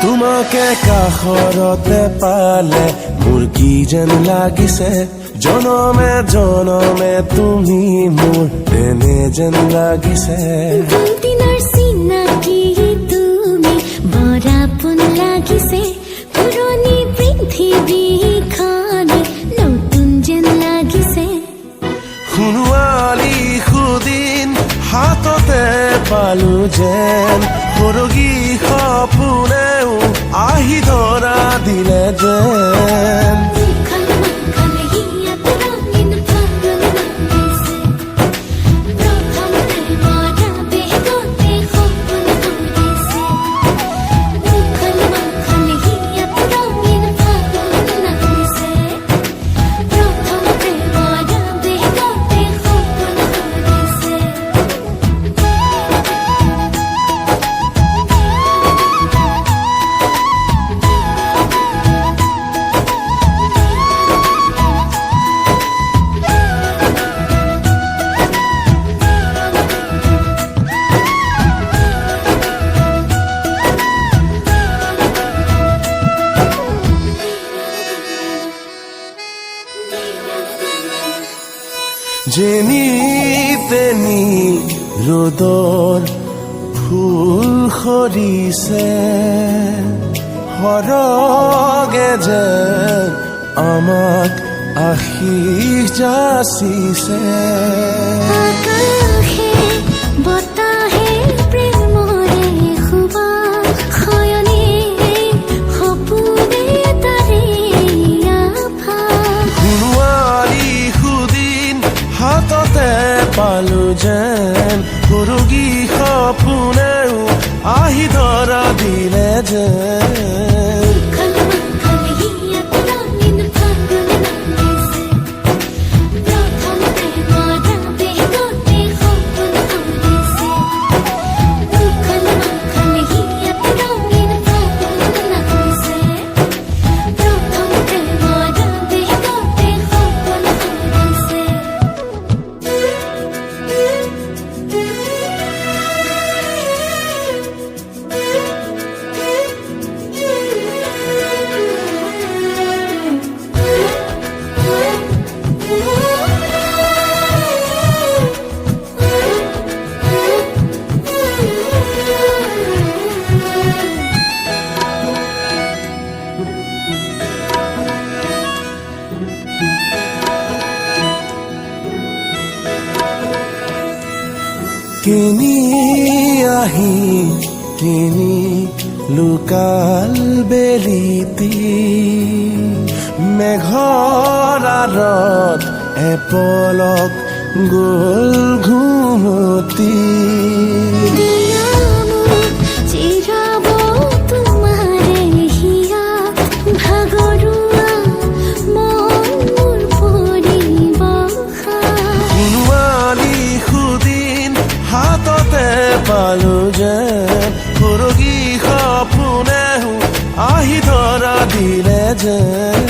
তোমাকে কাষৰতে পালে মোৰ কি যেন লাগিছে, জনমে জনমে তুমি মোৰ তেনে যেন লাগিছে। দিনৰ চিনাকি তুমি বৰ আপোন লাগিছে, পুৰণি পৃথিৱীখন নতুন যেন লাগিছে। সোণোৱালী সুদিন হাততে পালো যেন, সৰগী সপোনেও আহি ধৰা দিলে যেন। যেনি তেনি ৰ'দৰ ফুল সৰিছে, সৰগে যেন আমাক আশীষ যাচিছে। হাততে পালো যেন, সৰগী সপোনেও আহি ধৰা দিলে যেন। কিনি আহি কিনি লুকাল বেলিতি, মেঘৰ আঁৰত এপলক গ'ল ঘুমতি। হাততে পালো যেন, সৰগী সপোনেও আহি ধৰা দিলে যেন।